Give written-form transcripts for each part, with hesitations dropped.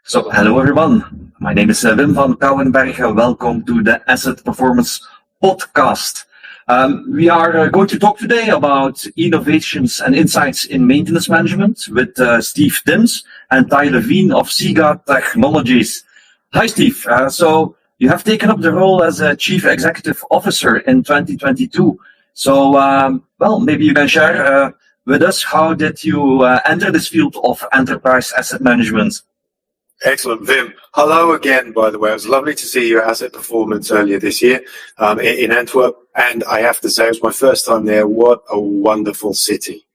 So, hello everyone. My name is Wim Vancauwenberghe. Welcome to the Asset Performance Podcast. We are going to talk today about innovations and insights in maintenance management with Steve Timms and Levine of Sigga Technologies. Hi, Steve. So, you have taken up the role as a Chief Executive Officer in 2022. So, maybe you can share with us how did you enter this field of enterprise asset management? Excellent, Wim. Hello again, by the way. It was lovely to see you at Asset Performance earlier this year in Antwerp. And I have to say, it was my first time there. What a wonderful city.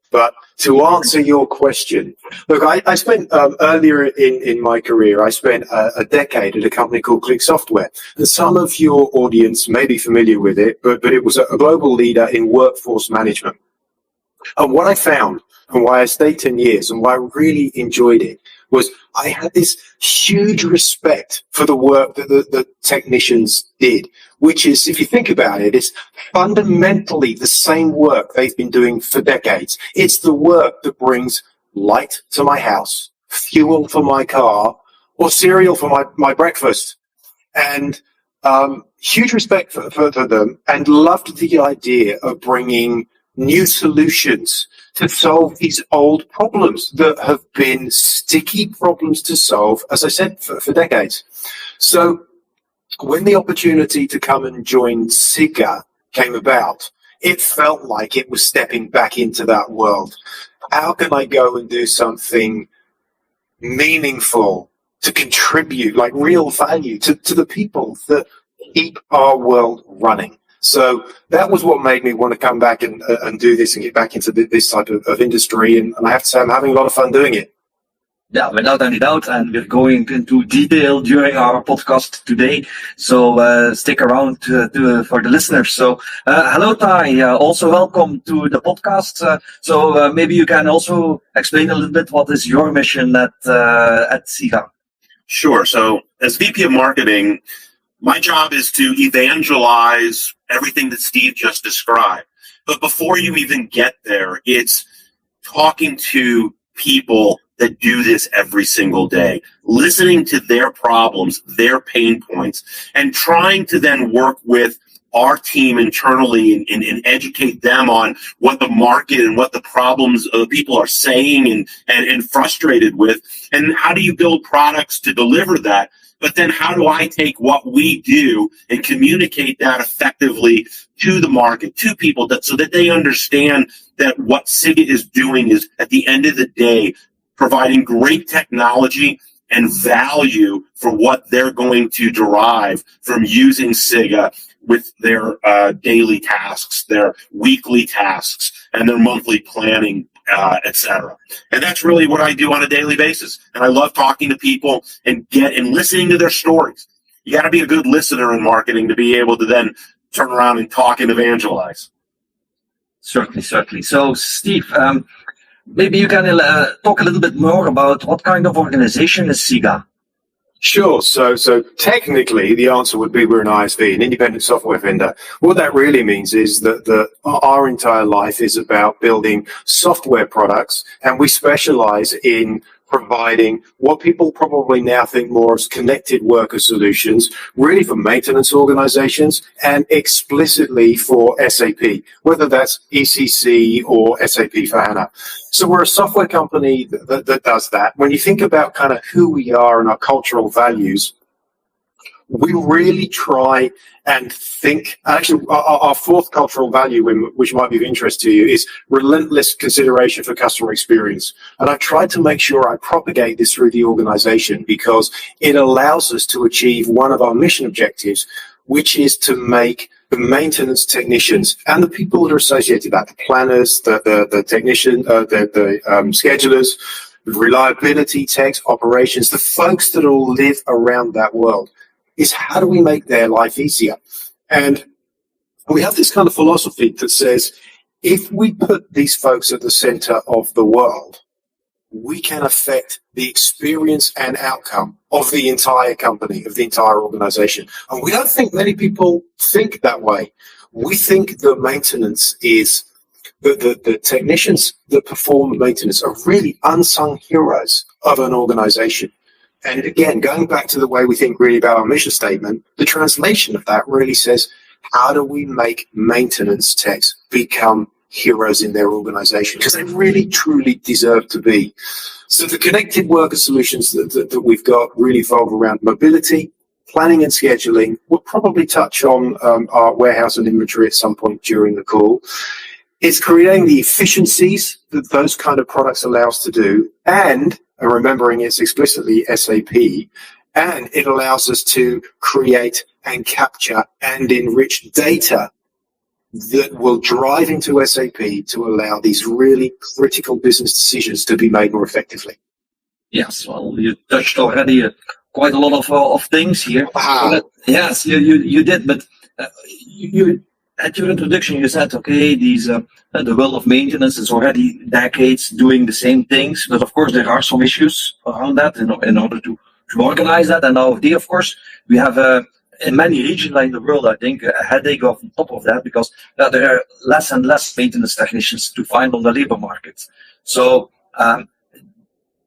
But to answer your question, look, I spent earlier in my career, I spent a decade at a company called Click Software. And some of your audience may be familiar with it, but it was a global leader in workforce management. And what I found, and why I stayed 10 years, and why I really enjoyed it, was I had this huge respect for the work that the technicians did, which is, if you think about it, it's fundamentally the same work they've been doing for decades. It's the work that brings light to my house, fuel for my car, or cereal for my breakfast. And huge respect for them, and loved the idea of bringing new solutions to solve these old problems that have been sticky problems to solve, as I said, for decades. So when the opportunity to come and join Sigga came about, it felt like it was stepping back into that world. How can I go and do something meaningful to contribute, like real value to the people that keep our world running? So that was what made me want to come back and do this and get back into this type of industry. And I have to say, I'm having a lot of fun doing it. Yeah, without any doubt. And we're going into detail during our podcast today. So stick around for the listeners. So hello, Ty. Also welcome to the podcast. So maybe you can also explain a little bit what is your mission at Sigga. Sure. So as VP of Marketing, my job is to evangelize everything that Steve just described. But before you even get there, it's talking to people that do this every single day, listening to their problems, their pain points, and trying to then work with our team internally and educate them on what the market and what the problems people are saying and frustrated with, and how do you build products to deliver that. But then how do I take what we do and communicate that effectively to the market, to people, so that they understand that what Sigga is doing is, at the end of the day, providing great technology and value for what they're going to derive from using Sigga with their daily tasks, their weekly tasks, and their monthly planning, etc. And that's really what I do on a daily basis. And I love talking to people and listening to their stories. You got to be a good listener in marketing to be able to then turn around and talk and evangelize. Certainly. So, Steve, maybe you can talk a little bit more about what kind of organization is Sigga? Sure. So technically, the answer would be we're an ISV, an independent software vendor. What that really means is that our entire life is about building software products, and we specialize in providing what people probably now think more as connected worker solutions, really for maintenance organizations and explicitly for SAP, whether that's ECC or SAP for HANA. So we're a software company that does that. When you think about kind of who we are and our cultural values, we really try and think, actually, our fourth cultural value, which might be of interest to you, is relentless consideration for customer experience. And I tried to make sure I propagate this through the organization because it allows us to achieve one of our mission objectives, which is to make the maintenance technicians and the people that are associated with that, the planners, the technician, the schedulers, the reliability techs, operations, the folks that all live around that world, is how do we make their life easier? And we have this kind of philosophy that says, if we put these folks at the center of the world, we can affect the experience and outcome of the entire company, of the entire organization. And we don't think many people think that way. We think that maintenance is the technicians that perform maintenance are really unsung heroes of an organization. And again, going back to the way we think really about our mission statement, the translation of that really says, how do we make maintenance techs become heroes in their organization? Because they really, truly deserve to be. So the connected worker solutions that we've got really evolve around mobility, planning and scheduling. We'll probably touch on our warehouse and inventory at some point during the call. It's creating the efficiencies that those kind of products allow us to do, and remembering it's explicitly SAP, and it allows us to create and capture and enrich data that will drive into SAP to allow these really critical business decisions to be made more effectively. Yes, well, you touched already quite a lot of things here. Yes, you did, but you at your introduction you said, okay, these the world of maintenance is already decades doing the same things, but of course there are some issues around that in order to organize that. And nowadays, of course, we have in many regions in the world, I think, a headache on top of that because there are less and less maintenance technicians to find on the labor market. So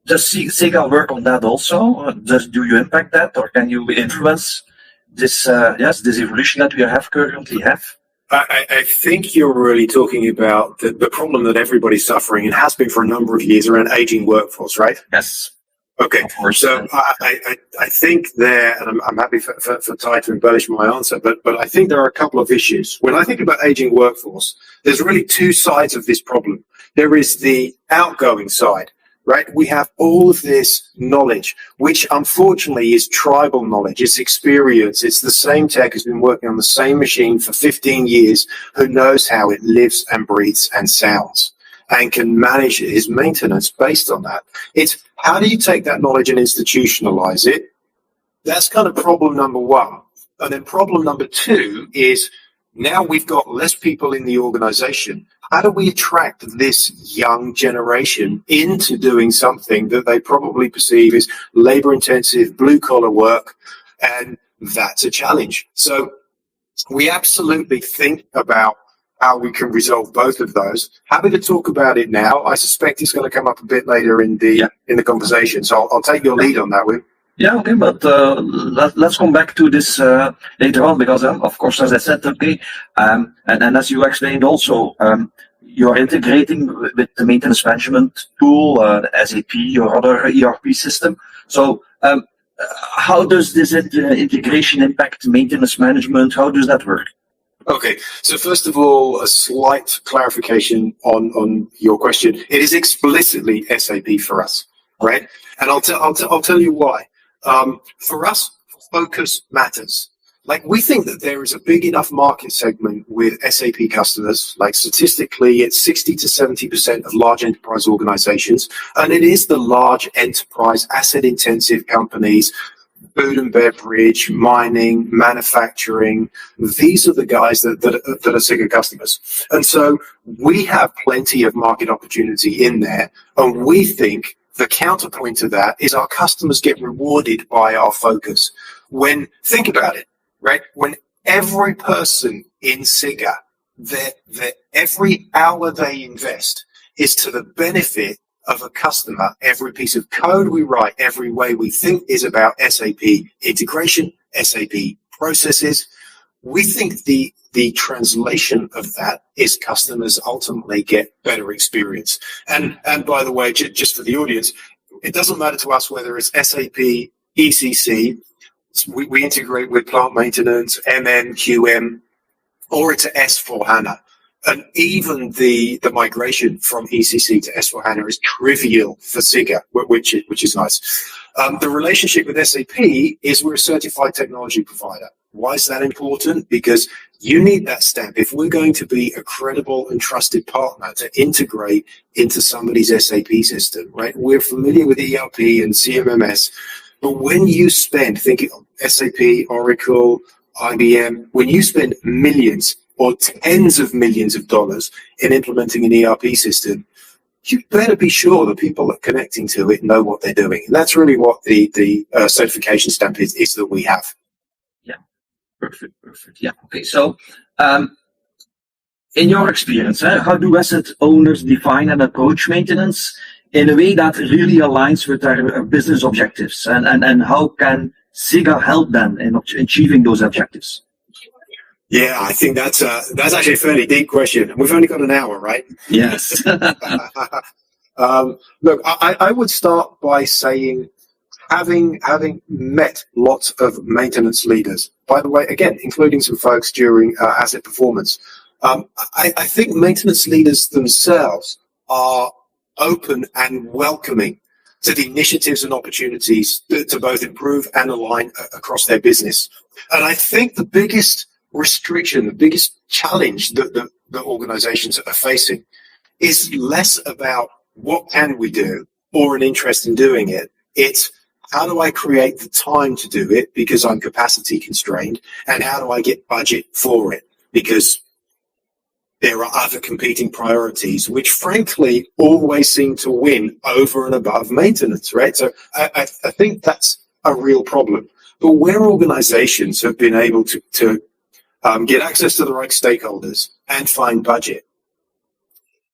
does Sigga work on that also? Do you impact that, or can you influence this this evolution that we currently have? I think you're really talking about the problem that everybody's suffering and has been for a number of years around aging workforce, right? Yes. Okay, so I think there, and I'm happy for Ty to embellish my answer, but I think there are a couple of issues. When I think about aging workforce, there's really two sides of this problem. There is the outgoing side, right? We have all of this knowledge, which unfortunately is tribal knowledge. It's experience. It's the same tech who's been working on the same machine for 15 years, who knows how it lives and breathes and sounds, and can manage his maintenance based on that. It's how do you take that knowledge and institutionalize it? That's kind of problem number one. And then problem number two is now we've got less people in the organization. How do we attract this young generation into doing something that they probably perceive as labor intensive, blue collar work? And that's a challenge. So we absolutely think about how we can resolve both of those. Happy to talk about it now. I suspect it's going to come up a bit later in the conversation. So I'll take your lead on that, Wim. Yeah, okay, but let's come back to this later on because, of course, as I said, okay, and as you explained also, you're integrating with the maintenance management tool, SAP, your other ERP system. So how does this integration impact maintenance management? How does that work? Okay, so first of all, a slight clarification on your question. It is explicitly SAP for us, right? And I'll tell you why. For us, focus matters. Like, we think that there is a big enough market segment with SAP customers. Like, statistically, it's 60 to 70% of large enterprise organizations, and it is the large enterprise asset-intensive companies, food and beverage, mining, manufacturing. These are the guys that are Sigga customers. And so we have plenty of market opportunity in there. And we think the counterpoint to that is our customers get rewarded by our focus. Think about it, right? When every person in Sigga, every hour they invest is to the benefit of a customer. Every piece of code we write, every way we think is about SAP integration, SAP processes. We think the translation of that is customers ultimately get better experience. And by the way, just for the audience, it doesn't matter to us whether it's SAP, ECC, we integrate with plant maintenance, QM, or it's S4HANA. And even the migration from ECC to S4HANA is trivial for Sigga, which is nice. The relationship with SAP is we're a certified technology provider. Why is that important? Because you need that stamp. If we're going to be a credible and trusted partner to integrate into somebody's SAP system, right? We're familiar with ERP and CMMS, but when you spend, thinking of SAP, Oracle, IBM, when you spend millions or tens of millions of dollars in implementing an ERP system, you better be sure the people that are connecting to it know what they're doing. And that's really what the certification stamp is that we have. Yeah, perfect. Yeah, okay. So, in your experience, how do asset owners define and approach maintenance in a way that really aligns with their business objectives? And how can Sigga help them in achieving those objectives? Yeah, I think that's actually a fairly deep question. We've only got an hour, right? Yes. Look, I would start by saying, having met lots of maintenance leaders, by the way, again, including some folks during asset performance, I think maintenance leaders themselves are open and welcoming to the initiatives and opportunities to both improve and align across their business. And I think the biggest restriction, the biggest challenge that the organizations are facing is less about what can we do or an interest in doing it. It's how do I create the time to do it because I'm capacity constrained, and how do I get budget for it because there are other competing priorities, which frankly always seem to win over and above maintenance, right? So I think that's a real problem. But where organizations have been able to get access to the right stakeholders and find budget,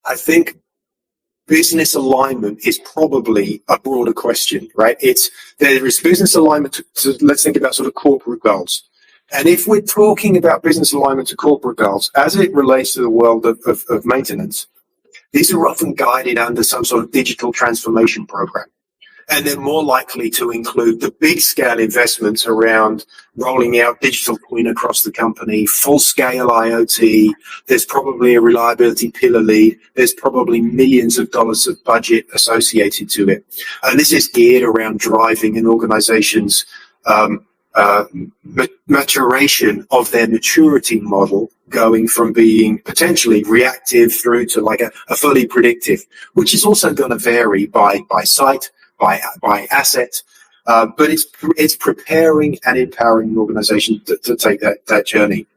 I think business alignment is probably a broader question, right? There is business alignment to let's think about sort of corporate goals. And if we're talking about business alignment to corporate goals, as it relates to the world of maintenance, these are often guided under some sort of digital transformation program. And they're more likely to include the big scale investments around rolling out digital twin across the company, full scale IoT. There's probably a reliability pillar lead. There's probably millions of dollars of budget associated to it. And this is geared around driving an organization's maturation of their maturity model, going from being potentially reactive through to like a fully predictive, which is also going to vary by site, by asset, but it's preparing and empowering an organization to take that journey.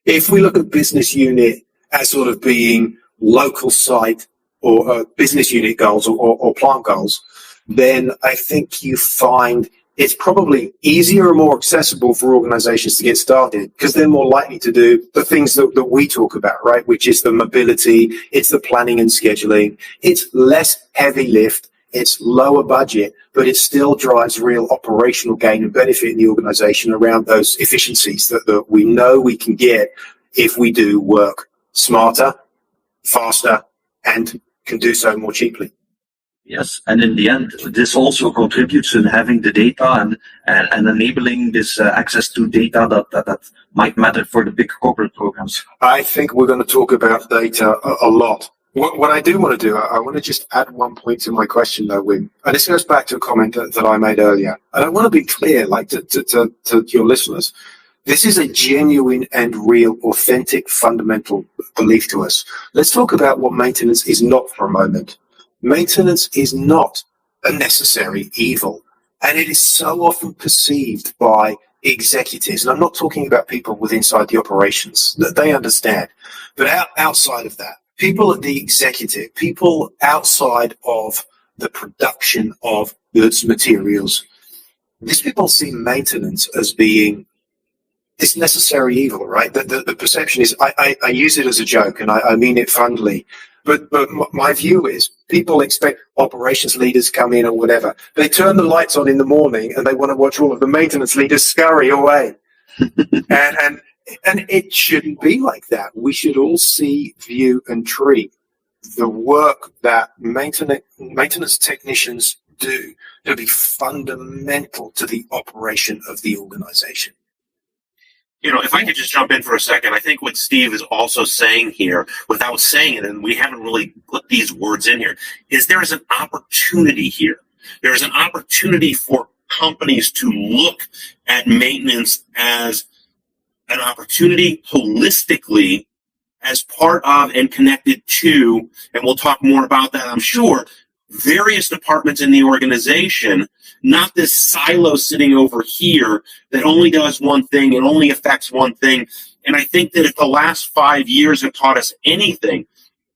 If we look at business unit as sort of being local site or business unit goals or plant goals, then I think you find it's probably easier and more accessible for organizations to get started because they're more likely to do the things that we talk about, right? Which is the mobility, it's the planning and scheduling, it's less heavy lift, it's lower budget, but it still drives real operational gain and benefit in the organization around those efficiencies that we know we can get if we do work smarter, faster, and can do so more cheaply. Yes, and in the end, this also contributes in having the data and enabling this access to data that might matter for the big corporate programs. I think we're going to talk about data a lot. What I do want to do, I want to just add one point to my question though, Wim. And this goes back to a comment that I made earlier. And I want to be clear, like to your listeners, this is a genuine and real, authentic, fundamental belief to us. Let's talk about what maintenance is not for a moment. Maintenance is not a necessary evil, and it is so often perceived by executives, and I'm not talking about people with inside the operations, that they understand, but outside of that, people at the executive, people outside of the production of goods, materials, these people see maintenance as being this necessary evil, right? The perception is, I use it as a joke, and I mean it fondly. But my view is people expect operations leaders come in or whatever. They turn the lights on in the morning and they want to watch all of the maintenance leaders scurry away. and it shouldn't be like that. We should all see, view, and treat the work that maintenance technicians do to be fundamental to the operation of the organization. You know, if I could just jump in for a second, I think what Steve is also saying here, without saying it, and we haven't really put these words in here, is there is an opportunity here. There is an opportunity for companies to look at maintenance as an opportunity holistically as part of and connected to, and we'll talk more about that, I'm sure, various departments in the organization, not this silo sitting over here that only does one thing and only affects one thing. And I think that if the last 5 years have taught us anything,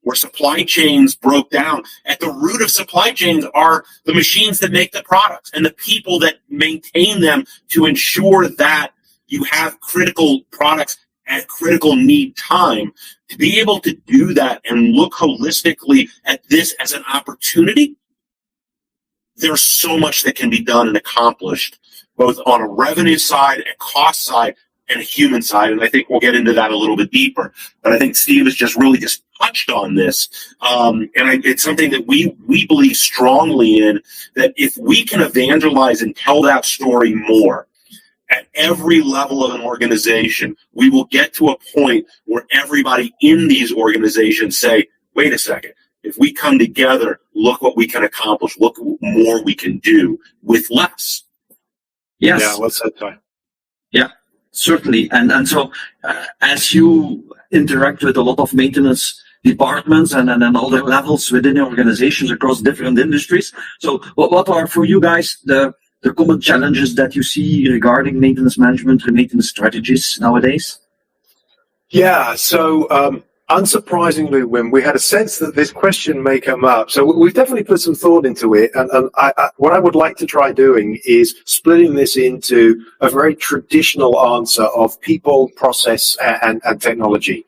where supply chains broke down, at the root of supply chains are the machines that make the products and the people that maintain them to ensure that you have critical products at critical need time, to be able to do that and look holistically at this as an opportunity, there's so much that can be done and accomplished, both on a revenue side, a cost side, and a human side. And I think we'll get into that a little bit deeper. But I think Steve has just really just touched on this. It's something that we believe strongly in, that if we can evangelize and tell that story more at every level of an organization, we will get to a point where everybody in these organizations say, wait a second, if we come together, look what we can accomplish, look what more we can do with less. Yes. Yeah, what's that time? Yeah, certainly. And so as you interact with a lot of maintenance departments and other levels within the organizations across different industries, so what are for you guys the common challenges that you see regarding maintenance management and maintenance strategies nowadays? Yeah, so unsurprisingly, Wim, we had a sense that this question may come up. So we've definitely put some thought into it. And what I would like to try doing is splitting this into a very traditional answer of people, process, and technology.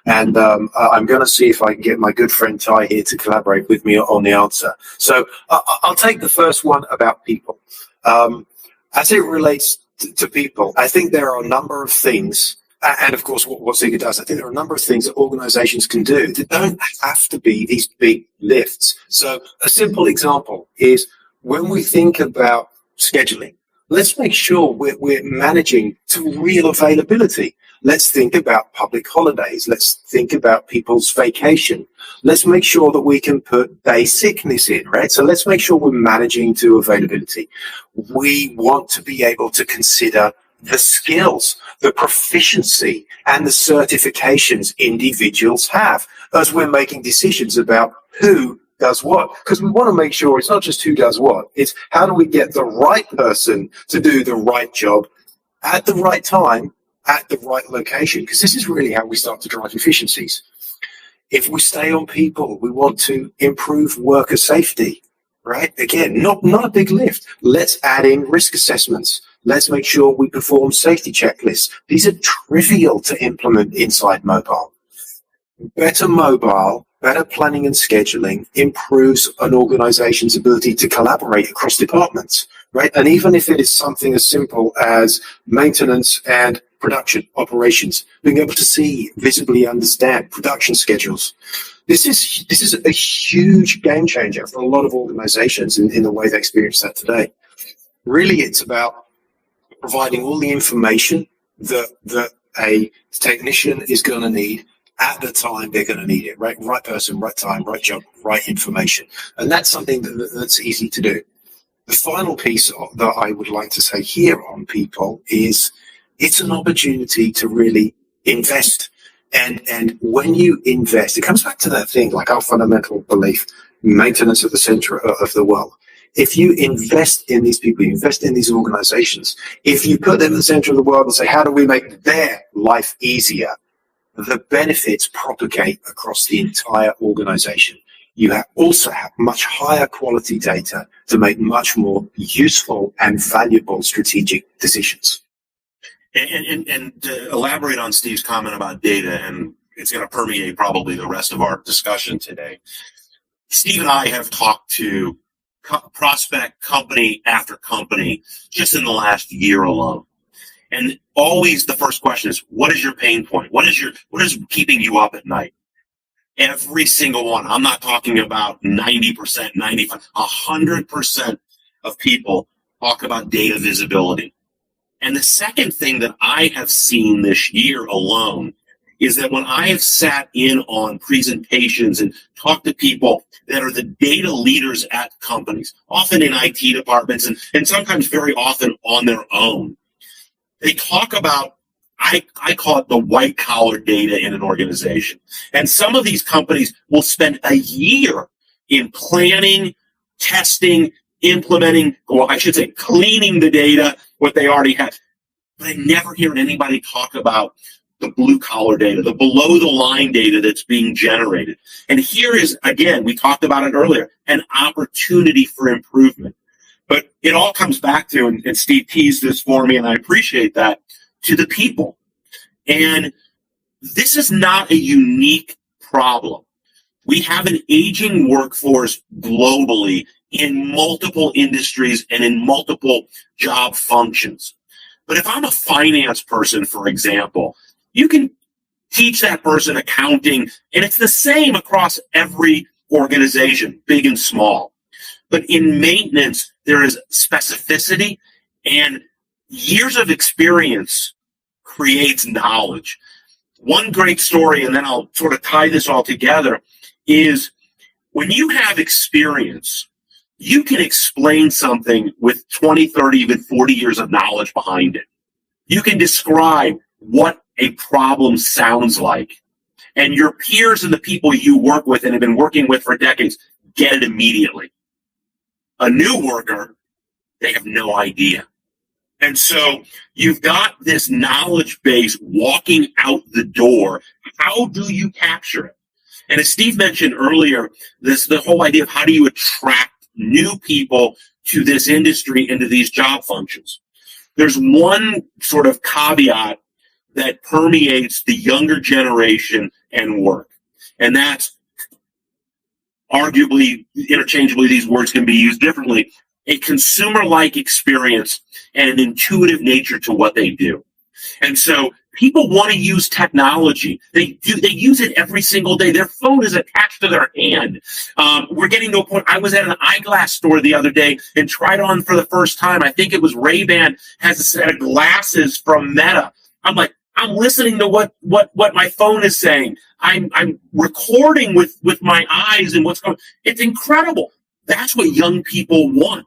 And I'm going to see if I can get my good friend Ty here to collaborate with me on the answer. So I'll take the first one about people. As it relates to people, I think there are a number of things. And of course, what Sigga does, I think there are a number of things that organizations can do that don't have to be these big lifts. So a simple example is when we think about scheduling, let's make sure we're managing to real availability. Let's think about public holidays. Let's think about people's vacation. Let's make sure that we can put day sickness in, right? So let's make sure we're managing to availability. We want to be able to consider the skills, the proficiency, and the certifications individuals have as we're making decisions about who does what. Because we want to make sure it's not just who does what, it's how do we get the right person to do the right job at the right time, at the right location. Because this is really how we start to drive efficiencies. If we stay on people, we want to improve worker safety, right? Again, not a big lift. Let's add in risk assessments. Let's make sure we perform safety checklists. These are trivial to implement inside mobile. Better mobile, better planning and scheduling improves an organization's ability to collaborate across departments, right? And even if it is something as simple as maintenance and production operations, being able to see, visibly understand production schedules. This is a huge game changer for a lot of organizations in the way they experience that today. Really, it's about providing all the information that a technician is going to need at the time they're going to need it, right? Right person, right time, right job, right information. And that's something that's easy to do. The final piece that I would like to say here on people is it's an opportunity to really invest. And when you invest, it comes back to that thing, like our fundamental belief, maintenance at the center of the world. If you invest in these people, you invest in these organizations, if you put them at the center of the world and say, how do we make their life easier? The benefits propagate across the entire organization. You also have much higher quality data to make much more useful and valuable strategic decisions. And to elaborate on Steve's comment about data, and it's going to permeate probably the rest of our discussion today. Steve and I have talked to prospect company after company just in the last year alone. And always the first question is, what is your pain point? What is keeping you up at night? Every single one. I'm not talking about 90%, 95%, 100% of people talk about data visibility. And the second thing that I have seen this year alone is that when I have sat in on presentations and talked to people that are the data leaders at companies, often in IT departments and sometimes very often on their own, they talk about, I call it the white collar data in an organization. And some of these companies will spend a year in planning, testing, implementing, or I should say cleaning the data, what they already have. But I never hear anybody talk about the blue collar data, the below the line data that's being generated. And here is, again, we talked about it earlier, an opportunity for improvement. But it all comes back to, and Steve teased this for me, and I appreciate that, to the people. And this is not a unique problem. We have an aging workforce globally in multiple industries and in multiple job functions. But if I'm a finance person, for example, you can teach that person accounting, and it's the same across every organization, big and small. But in maintenance, there is specificity, and years of experience creates knowledge. One great story, and then I'll sort of tie this all together, is when you have experience, you can explain something with 20, 30, even 40 years of knowledge behind it. You can describe what a problem sounds like. And your peers and the people you work with and have been working with for decades get it immediately. A new worker, they have no idea. And so you've got this knowledge base walking out the door. How do you capture it? And as Steve mentioned earlier, the whole idea of how do you attract new people to this industry, into these job functions. There's one sort of caveat that permeates the younger generation and work. And that's arguably, interchangeably, these words can be used differently, a consumer-like experience and an intuitive nature to what they do. And so people want to use technology. They use it every single day. Their phone is attached to their hand. We're getting to a point. I was at an eyeglass store the other day and tried on for the first time. I think it was Ray-Ban has a set of glasses from Meta. I'm like, I'm listening to what my phone is saying. I'm recording with my eyes and what's going on. It's incredible. That's what young people want.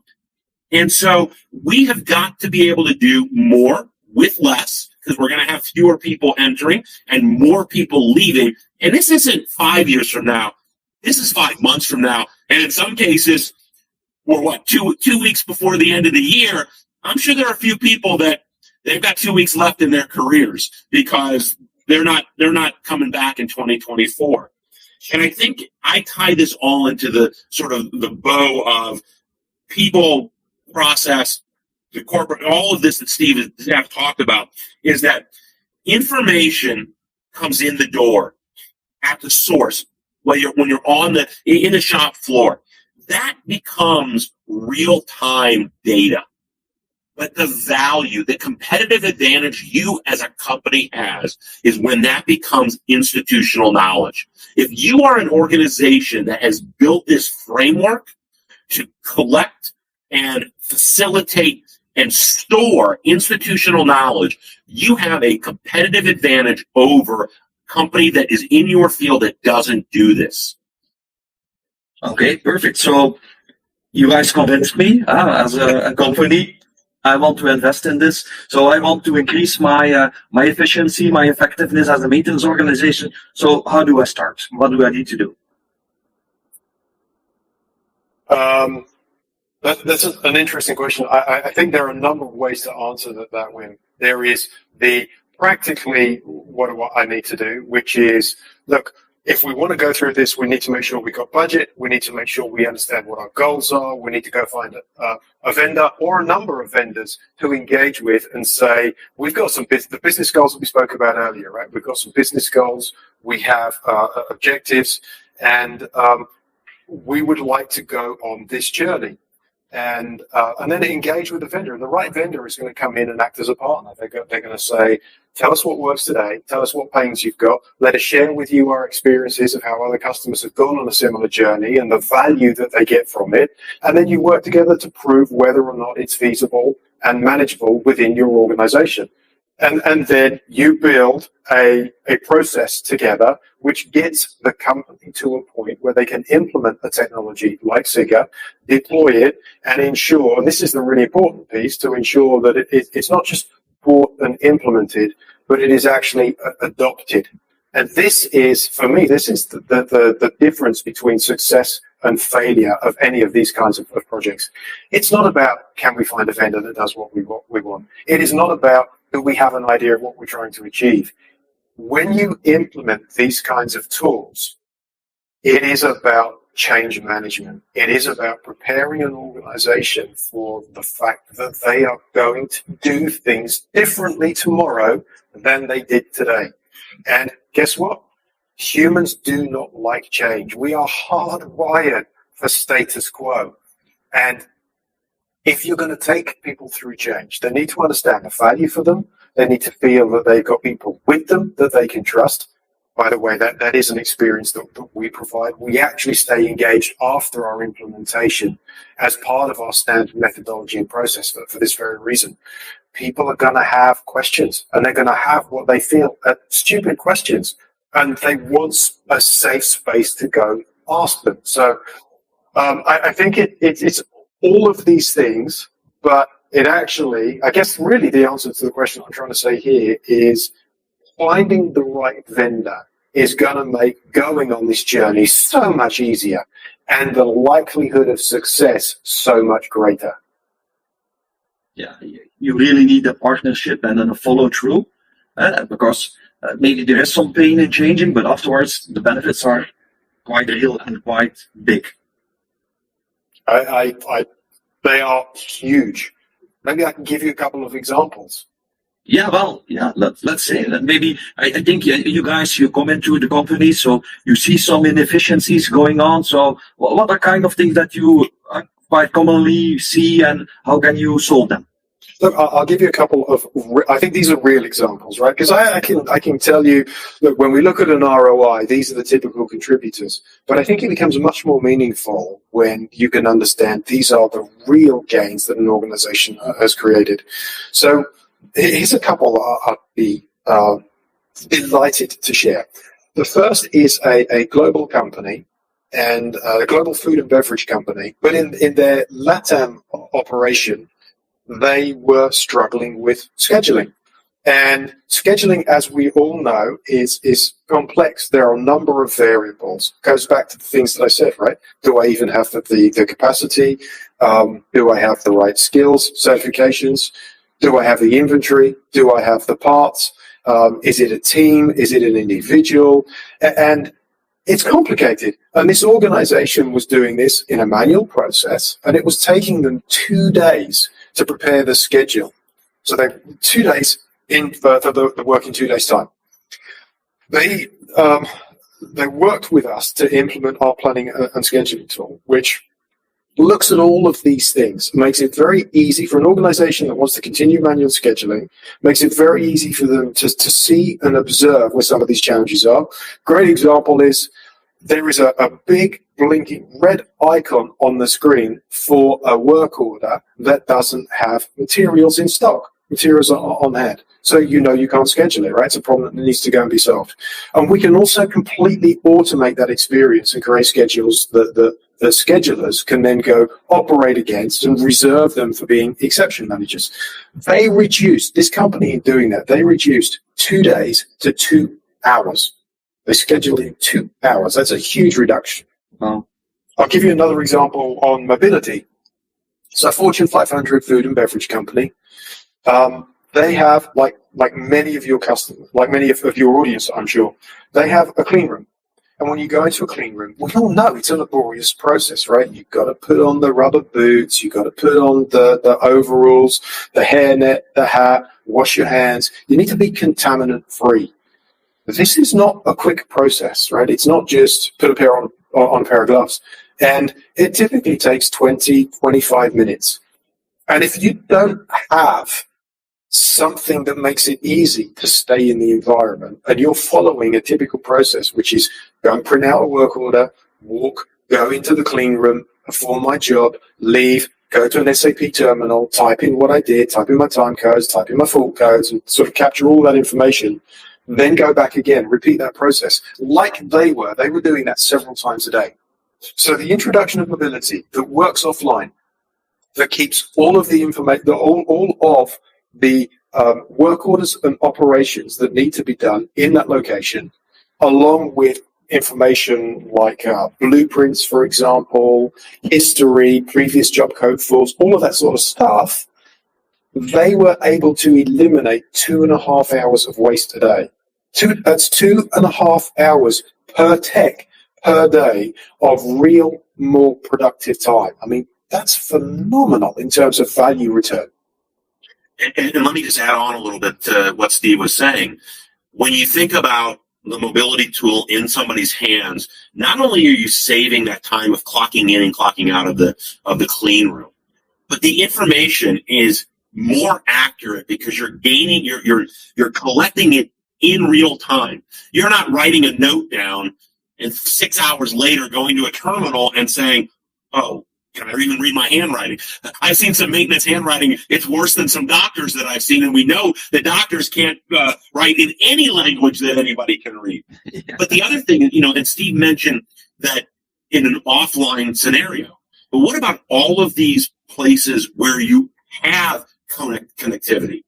And so we have got to be able to do more with less, because we're going to have fewer people entering and more people leaving. And this isn't 5 years from now. This is 5 months from now. And in some cases, we're two weeks before the end of the year. I'm sure there are a few people that they've got 2 weeks left in their careers because they're not coming back in 2024. And I think I tie this all into the sort of the bow of people, process, the corporate, all of this that Steve and Zach talked about, is that information comes in the door at the source when you're in the shop floor. That becomes real-time data. But the value, the competitive advantage you as a company has is when that becomes institutional knowledge. If you are an organization that has built this framework to collect and facilitate and store institutional knowledge, you have a competitive advantage over a company that is in your field that doesn't do this. Okay, perfect. So you guys convinced me as a company. I want to invest in this. So I want to increase my efficiency, my effectiveness as a maintenance organization. So how do I start? What do I need to do? That's an interesting question. I think there are a number of ways to answer that, Wim. There is the practically what I need to do, which is, look, if we want to go through this, we need to make sure we got budget. We need to make sure we understand what our goals are. We need to go find a vendor or a number of vendors to engage with and say, we've got the business goals that we spoke about earlier, right? We've got some business goals. We have objectives, and we would like to go on this journey. And then engage with the vendor. And the right vendor is going to come in and act as a partner. They're going to say, tell us what works today. Tell us what pains you've got. Let us share with you our experiences of how other customers have gone on a similar journey and the value that they get from it. And then you work together to prove whether or not it's feasible and manageable within your organization. And then you build a process together which gets the company to a point where they can implement a technology like Sigga, deploy it, and ensure, and this is the really important piece, to ensure that it's not just bought and implemented, but it is actually adopted. And this is, for me, this is the difference between success and failure of any of these kinds of projects. It's not about, can we find a vendor that does what we want? It is not about, do we have an idea of what we're trying to achieve? When you implement these kinds of tools, it is about change management. It is about preparing an organization for the fact that they are going to do things differently tomorrow than they did today. And guess what? Humans do not like change. We are hardwired for status quo. And if you're going to take people through change, they need to understand the value for them. They need to feel that they've got people with them that they can trust. By the way, that is an experience that we provide. We actually stay engaged after our implementation as part of our standard methodology and process for this very reason. People are going to have questions, and they're going to have what they feel are stupid questions, and they want a safe space to go ask them. So I think it's all of these things, but it actually, I guess really the answer to the question I'm trying to say here is finding the right vendor is going to make going on this journey so much easier and the likelihood of success so much greater. Yeah, you really need a partnership and then a follow through, because maybe there is some pain in changing, but afterwards the benefits are quite real and quite big. They are huge. Maybe I can give you a couple of examples. Yeah, well, yeah, let's say that maybe I think you guys, you come into the company, so you see some inefficiencies going on. So what are kind of things that you quite commonly see, and how can you solve them? Look, I'll give you a couple of, I think these are real examples, right? Because I can tell you, look, when we look at an ROI, these are the typical contributors. But I think it becomes much more meaningful when you can understand these are the real gains that an organization has created. So here's a couple I'd be delighted to share. The first is a global company, and a global food and beverage company, but in their LATAM operation, they were struggling with scheduling. And scheduling, as we all know, is complex. There are a number of variables. It goes back to the things that I said, right? Do I even have the capacity? Do I have the right skills, certifications? Do I have the inventory? Do I have the parts? Is it a team? Is it an individual? And it's complicated. And this organization was doing this in a manual process, and it was taking them 2 days to prepare the schedule. So they 2 days in for the work in 2 days' time. They worked with us to implement our planning and scheduling tool, which looks at all of these things, makes it very easy for an organization that wants to continue manual scheduling, makes it very easy for them to see and observe where some of these challenges are. Great example is there is a big blinking red icon on the screen for a work order that doesn't have materials in stock, materials on hand. So you know you can't schedule it, right? It's a problem that needs to go and be solved. And we can also completely automate that experience and create schedules that the schedulers can then go operate against and reserve them for being exception managers. They reduced, this company in doing that, they reduced 2 days to 2 hours. They scheduled in 2 hours. That's a huge reduction. Wow. I'll give you another example on mobility. So Fortune 500 food and beverage company. They have, like many of your customers, like many of your audience, I'm sure, they have a clean room. And when you go into a clean room, we all know it's a laborious process, right? You've got to put on the rubber boots, you've got to put on the overalls, the hairnet, the hat, wash your hands. You need to be contaminant free. This is not a quick process, right? It's not just put a pair on a pair of gloves. And it typically takes 20, 25 minutes. And if you don't have something that makes it easy to stay in the environment, and you're following a typical process, which is go and print out a work order, walk, go into the clean room, perform my job, leave, go to an SAP terminal, type in what I did, type in my time codes, type in my fault codes, and sort of capture all that information, then go back again, repeat that process. Like they were doing that several times a day. So the introduction of mobility that works offline, that keeps all of the information, all of the work orders and operations that need to be done in that location, along with information like blueprints, for example, history, previous job code files, all of that sort of stuff, they were able to eliminate 2.5 hours of waste a day. That's 2.5 hours per tech per day of real, more productive time. I mean, that's phenomenal in terms of value return. And let me just add on a little bit to what Steve was saying. when you think about the mobility tool in somebody's hands, not only are you saving that time of clocking in and clocking out of the clean room, but the information is more accurate because you're gaining, you're collecting it in real time. You're not writing a note down and 6 hours later going to a terminal and saying, oh, can I even read my handwriting? I've seen some maintenance handwriting. It's worse than some doctors that I've seen. And we know that doctors can't write in any language that anybody can read. Yeah. But the other thing, and Steve mentioned that in an offline scenario, but what about all of these places where you have connectivity?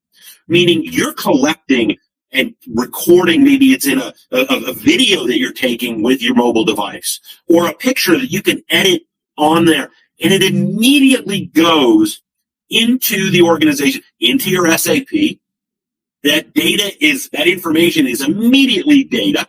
Meaning you're collecting and recording, maybe it's in a video that you're taking with your mobile device or a picture that you can edit on there. And it immediately goes into the organization, into your SAP. That information is immediately data,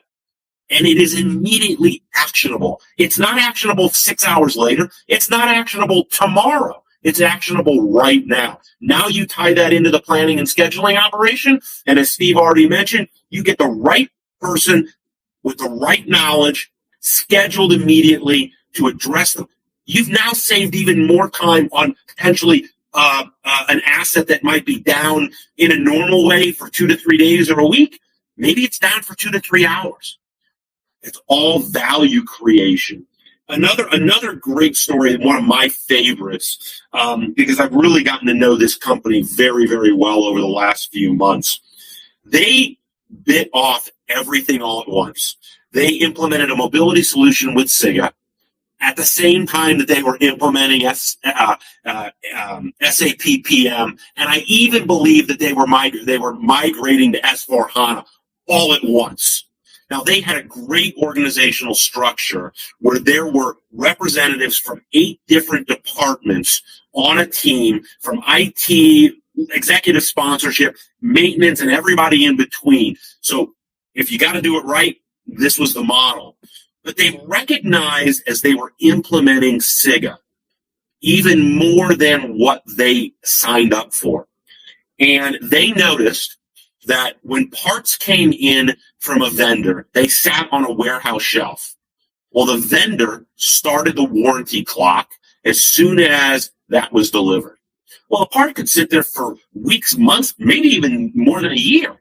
and it is immediately actionable. It's not actionable 6 hours later. It's not actionable tomorrow. It's actionable right now. Now you tie that into the planning and scheduling operation, and as Steve already mentioned, you get the right person with the right knowledge scheduled immediately to address them. You've now saved even more time on potentially an asset that might be down in a normal way for 2 to 3 days or a week. Maybe it's down for 2 to 3 hours. It's all value creation. Another great story, and one of my favorites, because I've really gotten to know this company very, very well over the last few months. They bit off everything all at once. They implemented a mobility solution with Sigga at the same time that they were implementing SAP PM, and I even believe that they were migrating to S/4HANA all at once. Now, they had a great organizational structure where there were representatives from 8 different departments on a team, from IT, executive sponsorship, maintenance, and everybody in between. So if you got to do it right, this was the model. But they recognized as they were implementing Sigga even more than what they signed up for. And they noticed that when parts came in from a vendor, they sat on a warehouse shelf. Well, the vendor started the warranty clock as soon as that was delivered. Well, a part could sit there for weeks, months, maybe even more than a year.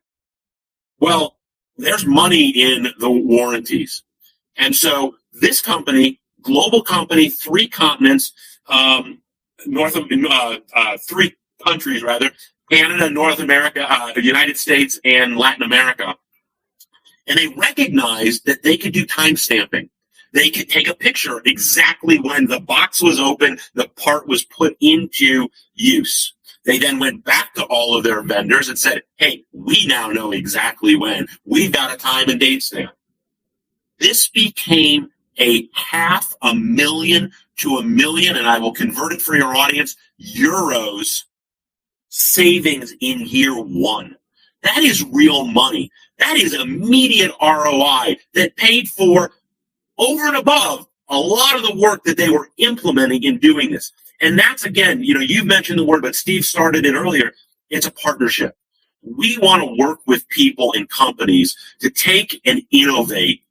Well, there's money in the warranties. And so this company, global company, 3 continents, 3 countries rather, Canada, North America, the United States, and Latin America. And they recognized that they could do time stamping. They could take a picture exactly when the box was open, the part was put into use. They then went back to all of their vendors and said, hey, we now know exactly when. We've got a time and date stamp. This became a $500,000 to $1 million, and I will convert it for your audience, euros savings in year 1. That is real money. That is immediate ROI that paid for over and above a lot of the work that they were implementing in doing this. And that's, again, you've mentioned the word, but Steve started it earlier. It's a partnership. We want to work with people and companies to take and innovate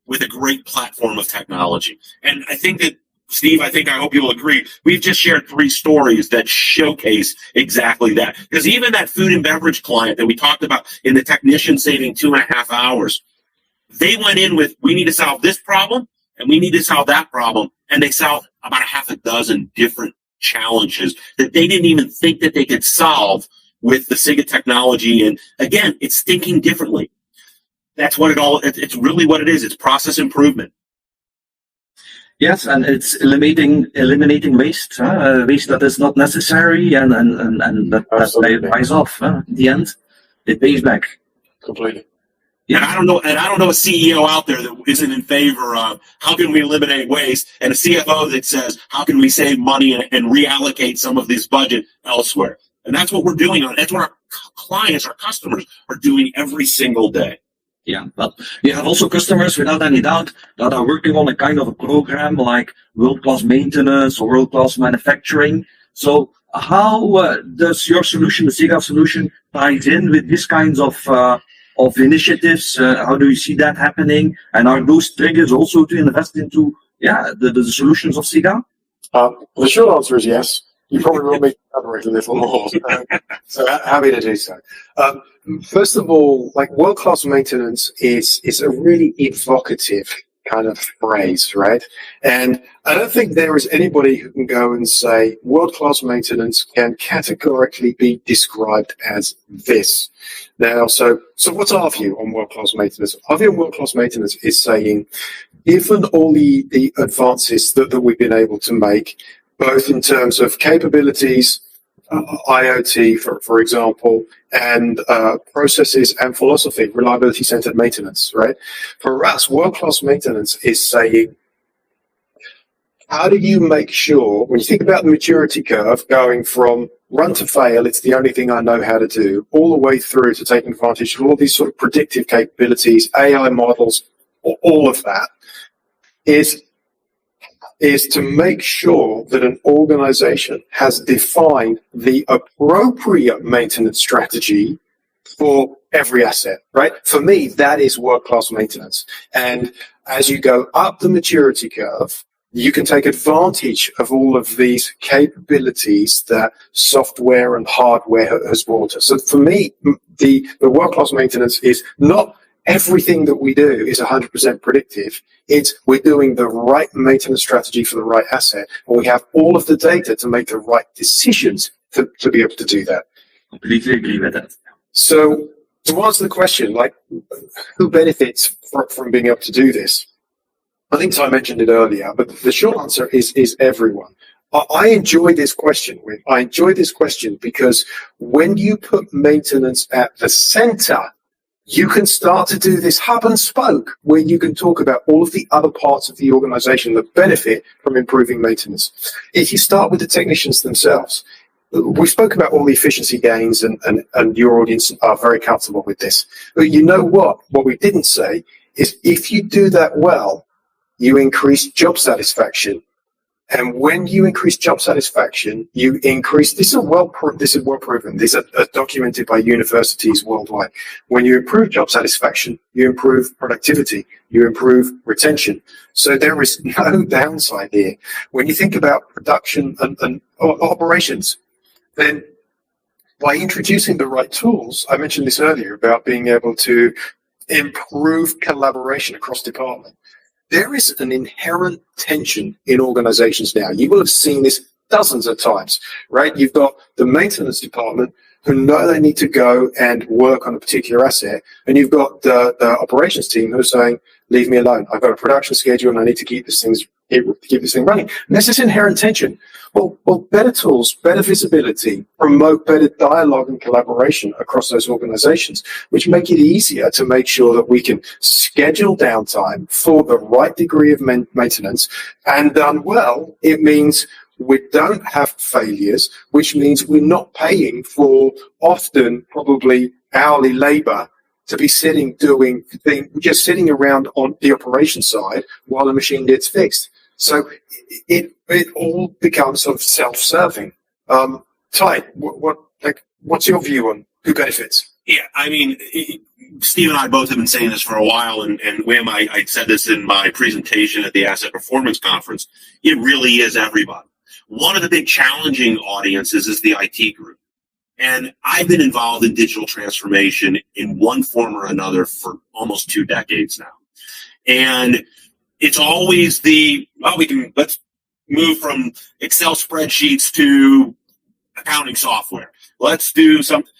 with a great platform of technology. And I think that, Steve, I hope you'll agree, we've just shared 3 stories that showcase exactly that. Because even that food and beverage client that we talked about in the technician saving 2.5 hours, they went in with, we need to solve this problem, and we need to solve that problem. And they solved about 6 different challenges that they didn't even think that they could solve with the Sigga technology. And again, it's thinking differently. That's what it's really what it is. It's process improvement. Yes, and it's eliminating waste, waste that is not necessary, and that pays off. In the end, it pays back Completely. Yeah. And I don't know a CEO out there that isn't in favor of how can we eliminate waste, and a CFO that says how can we save money and reallocate some of this budget elsewhere. And that's what we're doing. That's what our clients, our customers are doing every single day. Yeah, but you have also customers, without any doubt, that are working on a kind of a program like world-class maintenance or world-class manufacturing. So how does your solution, the Sigga solution, ties in with these kinds of of initiatives? How do you see that happening? And are those triggers also to invest into the solutions of Sigga? The short answer is yes. You probably will make elaborate a little more. So happy to do so. First of all, like world-class maintenance is a really evocative kind of phrase, right? And I don't think there is anybody who can go and say world-class maintenance can categorically be described as this. Now, so what's our view on world-class maintenance? Our view on world-class maintenance is saying, given all the advances that we've been able to make, both in terms of capabilities, IoT, for example, and processes and philosophy, reliability-centered maintenance, right? For us, world-class maintenance is saying, how do you make sure, when you think about the maturity curve, going from run to fail, it's the only thing I know how to do, all the way through to taking advantage of all these sort of predictive capabilities, AI models, all of that, is to make sure that an organization has defined the appropriate maintenance strategy for every asset, right? For me, that is world-class maintenance. And as you go up the maturity curve, you can take advantage of all of these capabilities that software and hardware has brought us. So for me, the world-class maintenance is not everything that we do is 100% predictive. It's we're doing the right maintenance strategy for the right asset, and we have all of the data to make the right decisions to be able to do that. Completely agree with that. So to answer the question, like who benefits from being able to do this? I think I mentioned it earlier, but the short answer is everyone. I enjoy this question. I enjoy this question because when you put maintenance at the center, you can start to do this hub and spoke where you can talk about all of the other parts of the organization that benefit from improving maintenance. If you start with the technicians themselves, we spoke about all the efficiency gains and your audience are very comfortable with this. But you know what? What we didn't say is if you do that well, you increase job satisfaction. And when you increase job satisfaction, you increase, this is well proven. These are documented by universities worldwide. When you improve job satisfaction, you improve productivity, you improve retention. So there is no downside here. When you think about production and operations, then by introducing the right tools, I mentioned this earlier about being able to improve collaboration across departments. There is an inherent tension in organizations now. You will have seen this dozens of times, right? You've got the maintenance department who know they need to go and work on a particular asset, and you've got the operations team who are saying, leave me alone. I've got a production schedule and I need to keep this thing running. And there's this inherent tension. Well, better tools, better visibility, promote better dialogue and collaboration across those organizations, which make it easier to make sure that we can schedule downtime for the right degree of maintenance. And done well, it means we don't have failures, which means we're not paying for often probably hourly labor to be just sitting around on the operation side while the machine gets fixed. So it all becomes sort of self-serving. Ty, what's your view on who benefits? Yeah, I mean, Steve and I both have been saying this for a while, and Wim, I said this in my presentation at the Asset Performance Conference. It really is everybody. One of the big challenging audiences is the IT group. And I've been involved in digital transformation in one form or another for almost 2 decades now. And it's always let's move from Excel spreadsheets to accounting software. Let's do something.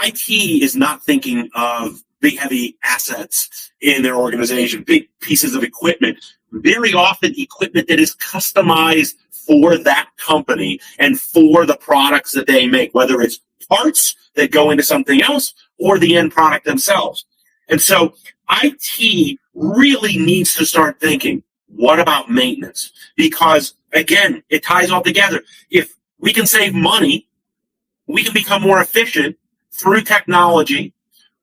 IT is not thinking of big, heavy assets in their organization, big pieces of equipment, very often equipment that is customized for that company and for the products that they make, whether it's parts that go into something else or the end product themselves. And so IT really needs to start thinking, what about maintenance? Because, again, it ties all together. If we can save money, we can become more efficient through technology.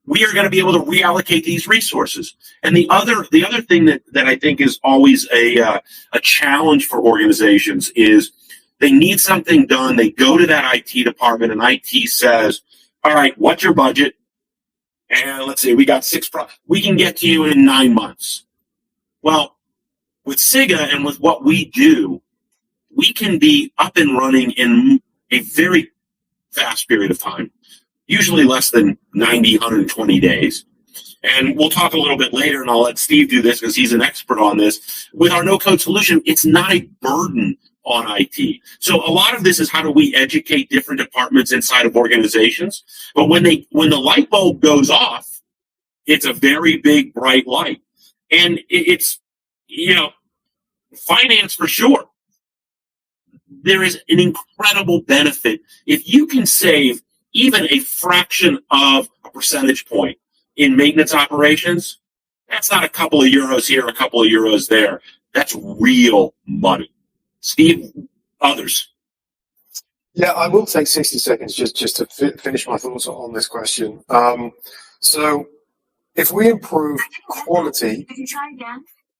We are going to be able to reallocate these resources. And the other thing that I think is always a challenge for organizations is they need something done. They go to that IT department and IT says, all right, what's your budget? And let's say we got we can get to you in 9 months. Well, with Sigga and with what we do, we can be up and running in a very fast period of time, usually less than 90, 120 days. And we'll talk a little bit later, and I'll let Steve do this because he's an expert on this. With our no-code solution, it's not a burden on IT. So a lot of this is how do we educate different departments inside of organizations. But when the light bulb goes off, it's a very big, bright light. And it's, finance for sure. There is an incredible benefit. If you can save even a fraction of a percentage point in maintenance operations, that's not a couple of euros here, a couple of euros there. That's real money. Steve, others. Yeah, I will take 60 seconds just to finish my thoughts on this question. So if we improve quality,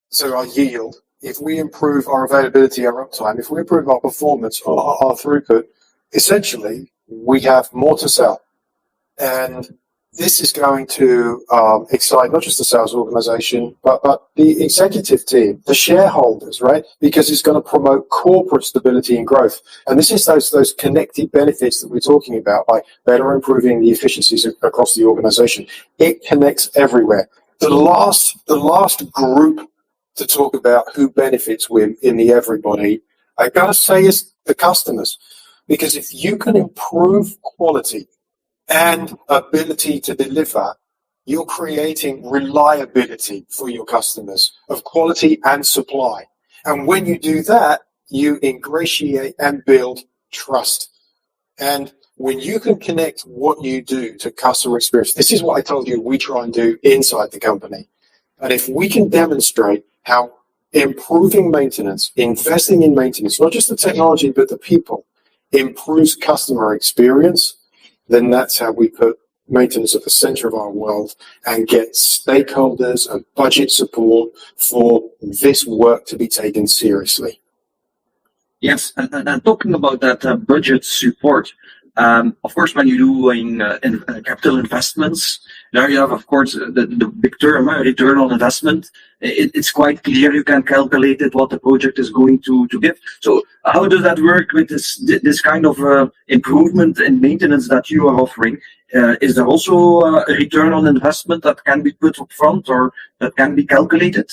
so our yield, if we improve our availability, our uptime, if we improve our performance, our throughput, essentially we have more to sell. And this is going to excite not just the sales organization, but the executive team, the shareholders, right? Because it's going to promote corporate stability and growth. And this is those connected benefits that we're talking about by better improving the efficiencies across the organization. It connects everywhere. The last group to talk about who benefits with in the everybody, I got to say is the customers. Because if you can improve quality and ability to deliver, you're creating reliability for your customers of quality and supply. And when you do that, you ingratiate and build trust. And when you can connect what you do to customer experience, this is what I told you we try and do inside the company. And if we can demonstrate how improving maintenance, investing in maintenance, not just the technology, but the people, improves customer experience, then that's how we put maintenance at the center of our world and get stakeholders and budget support for this work to be taken seriously. Yes, and talking about that budget support, of course, when you're doing capital investments, there you have, of course, the big term, return on investment. It's quite clear, you can calculate it, what the project is going to give. So how does that work with this kind of improvement in maintenance that you are offering? Is there also a return on investment that can be put up front or that can be calculated?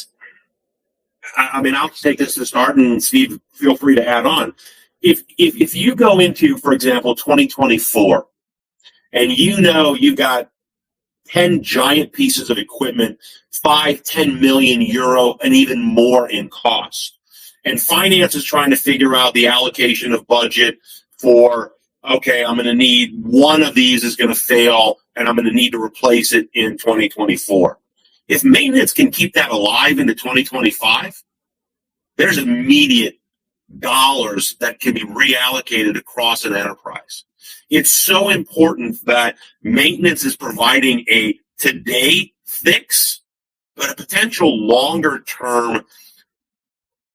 I mean, I'll take this to start, and Steve, feel free to add on. If you go into, for example, 2024, and you've got 10 giant pieces of equipment, 5-10 million euro, and even more in cost, and finance is trying to figure out the allocation of budget for, okay, I'm going to need one of these is going to fail, and I'm going to need to replace it in 2024. If maintenance can keep that alive into 2025, there's immediate dollars that can be reallocated across an enterprise. It's so important that maintenance is providing a today fix, but a potential longer term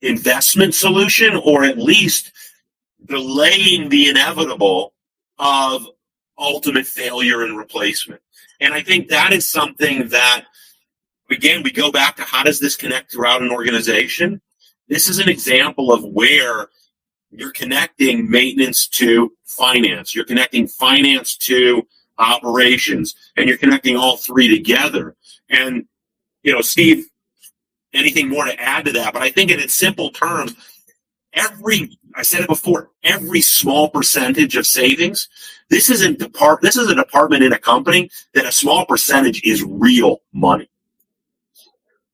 investment solution, or at least delaying the inevitable of ultimate failure and replacement. And I think that is something that, again, we go back to how does this connect throughout an organization? This is an example of where you're connecting maintenance to finance. You're connecting finance to operations, and you're connecting all three together. And, Steve, anything more to add to that? But I think in its simple terms, I said it before, every small percentage of savings, this is a department in a company that a small percentage is real money.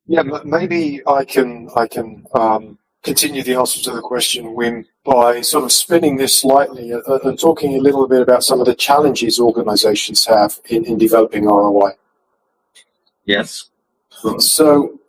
Yeah, maybe I can continue the answer to the question, Wim, by sort of spinning this slightly and talking a little bit about some of the challenges organizations have in developing ROI. Yes. So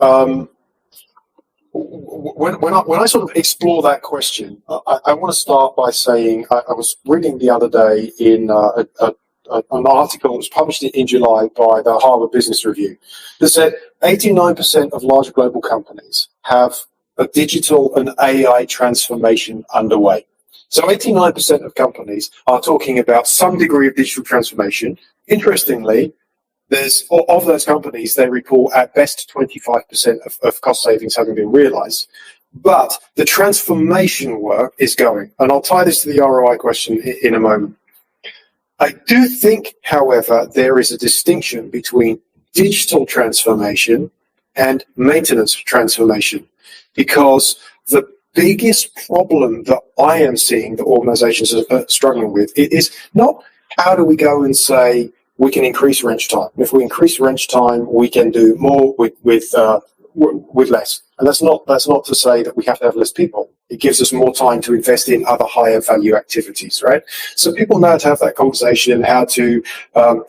when I sort of explore that question, I want to start by saying I was reading the other day in an article that was published in July by the Harvard Business Review that said 89% of large global companies have a digital and AI transformation underway. So 89% of companies are talking about some degree of digital transformation. Interestingly, there's of those companies, they report at best 25% of cost savings having been realized. But the transformation work is going, and I'll tie this to the ROI question in a moment. I do think, however, there is a distinction between digital transformation and maintenance transformation, because the biggest problem that I am seeing that organizations are struggling with is not how do we go and say we can increase wrench time. If we increase wrench time, we can do more with less. And that's not to say that we have to have less people. It gives us more time to invest in other higher value activities, right? So people know how to have that conversation, how to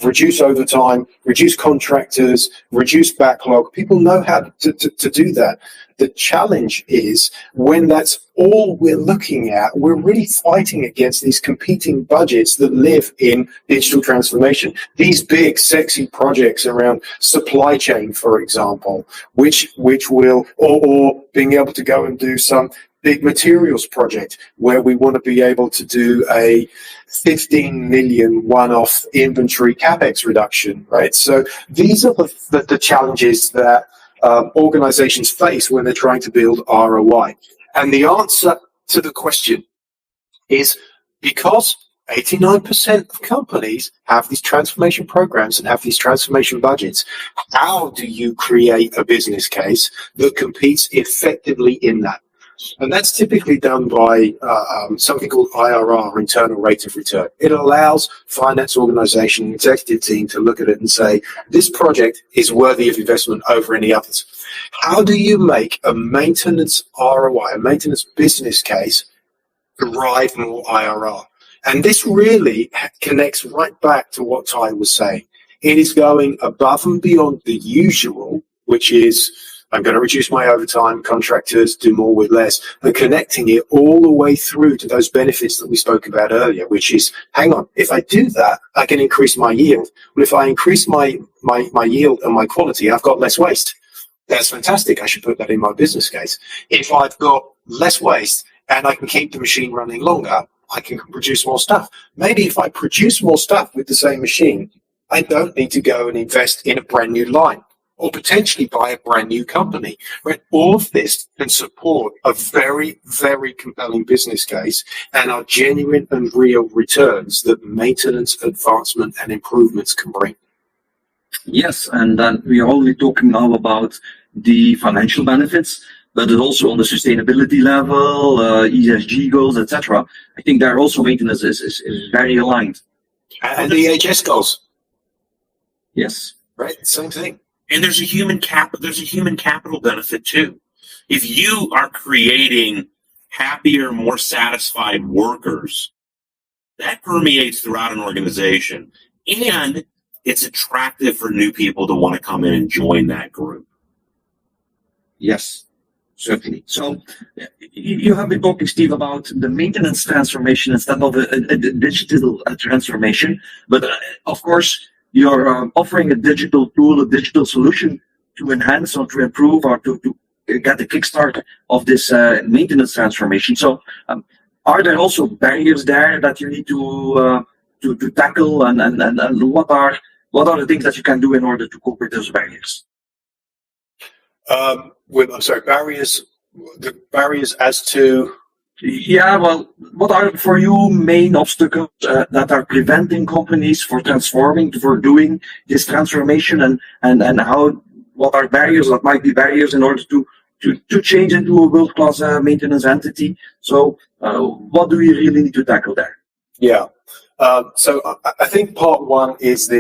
reduce overtime, reduce contractors, reduce backlog. People know how to do that. The challenge is when that's all we're looking at, we're really fighting against these competing budgets that live in digital transformation. These big, sexy projects around supply chain, for example, which will, or being able to go and do some big materials project where we want to be able to do a 15 million one-off inventory capex reduction, right? So these are the challenges that organizations face when they're trying to build ROI. And the answer to the question is because 89% of companies have these transformation programs and have these transformation budgets. How do you create a business case that competes effectively in that? And that's typically done by something called IRR, internal rate of return. It allows finance organization, executive team to look at it and say, this project is worthy of investment over any others. How do you make a maintenance ROI, a maintenance business case, drive more IRR? And this really connects right back to what Ty was saying. It is going above and beyond the usual, which is I'm going to reduce my overtime, contractors, do more with less, but connecting it all the way through to those benefits that we spoke about earlier, which is, hang on, if I do that, I can increase my yield. Well, if I increase my yield and my quality, I've got less waste. That's fantastic. I should put that in my business case. If I've got less waste and I can keep the machine running longer, I can produce more stuff. Maybe if I produce more stuff with the same machine, I don't need to go and invest in a brand new line, or potentially buy a brand new company. Right? All of this can support a very, very compelling business case and are genuine and real returns that maintenance, advancement, and improvements can bring. Yes, and then we are only talking now about the financial benefits, but also on the sustainability level, ESG goals, etc. I think there also maintenance is very aligned. And the EHS goals. Yes. Right, same thing. And there's a human capital benefit too. If you are creating happier, more satisfied workers, that permeates throughout an organization. And it's attractive for new people to want to come in and join that group. Yes, certainly. So you have been talking, Steve, about the maintenance transformation instead of a digital transformation. But of course, you're offering a digital tool, a digital solution to enhance or to improve or to get the kickstart of this maintenance transformation. So are there also barriers there that you need to tackle, and what are the things that you can do in order to cope with those barriers? I'm sorry, barriers. The barriers as to. Yeah, well, what are for you main obstacles that are preventing companies for transforming, for doing this transformation, and what are barriers that might be barriers in order to change into a world-class maintenance entity? So what do we really need to tackle there? Yeah, so I think part one is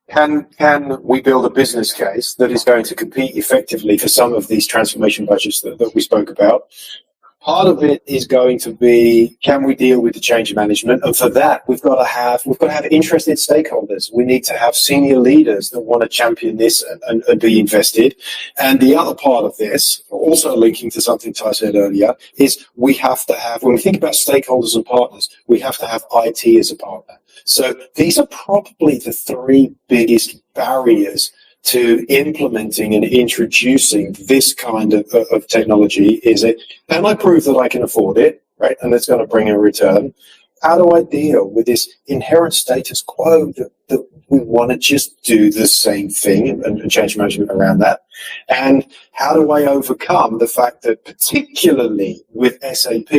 can we build a business case that is going to compete effectively for some of these transformation budgets that we spoke about? Part of it is going to be, can we deal with the change management? And for that, we've got to have interested stakeholders. We need to have senior leaders that want to champion this and be invested. And the other part of this, also linking to something Ty said earlier, is we have to have, when we think about stakeholders and partners, we have to have IT as a partner. So these are probably the three biggest barriers to implementing and introducing this kind of technology. Is it, can I prove that I can afford it, right? And that's going to bring a return. how do I deal with this inherent status quo that we want to just do the same thing and change management around that? And how do I overcome the fact that particularly with SAP,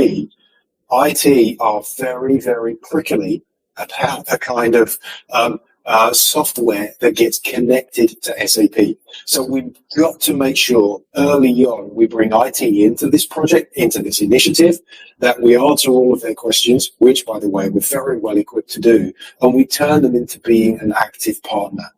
IT are very, very prickly about the kind of software that gets connected to SAP. So we've got to make sure early on we bring IT into this project, into this initiative, that we answer all of their questions, which, by the way, we're very well equipped to do, and we turn them into being an active partner.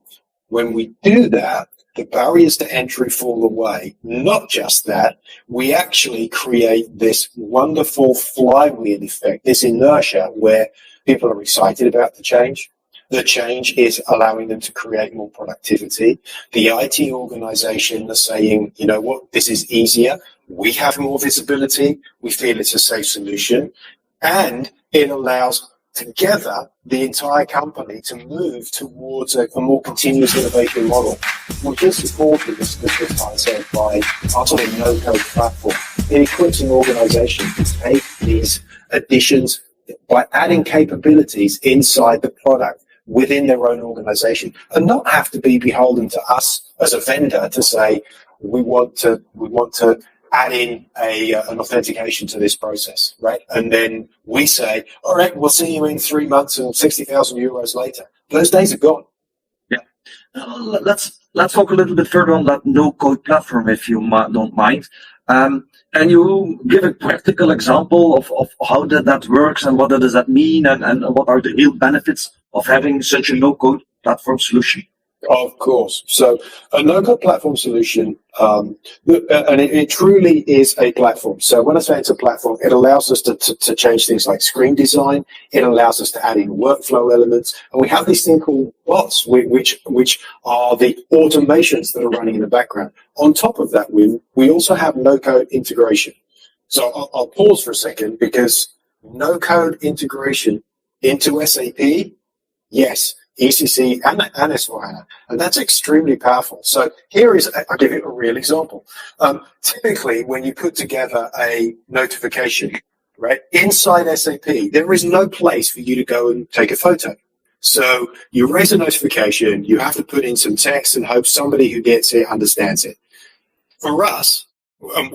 When we do that, the barriers to entry fall away. Not just that, we actually create this wonderful flywheel effect, this inertia where people are excited about the change. The change is allowing them to create more productivity. The IT organization is saying, you know what, this is easier. We have more visibility. We feel it's a safe solution. And it allows together the entire company to move towards a more continuous innovation model, which is supported, this concept, by our sort of no-code platform. It equips an organization to take these additions by adding capabilities inside the product within their own organization, and not have to be beholden to us as a vendor to say we want to add in an authentication to this process, right? And then we say, all right, we'll see you in 3 months and 60,000 euros later. Those days are gone. Yeah. Let's talk a little bit further on that no-code platform, if you don't mind. And you give a practical example of how that works and what does that mean and what are the real benefits of having such a no-code platform solution? Of course. So a no-code platform solution, and it truly is a platform. So when I say it's a platform, it allows us to change things like screen design. It allows us to add in workflow elements. And we have this thing called bots, which are the automations that are running in the background. On top of that, we also have no-code integration. So I'll pause for a second, because no-code integration into SAP, yes, ECC and S/4HANA, and that's extremely powerful. So I'll give you a real example. Typically, when you put together a notification, right, inside SAP, there is no place for you to go and take a photo. So you raise a notification, you have to put in some text and hope somebody who gets it understands it. For us,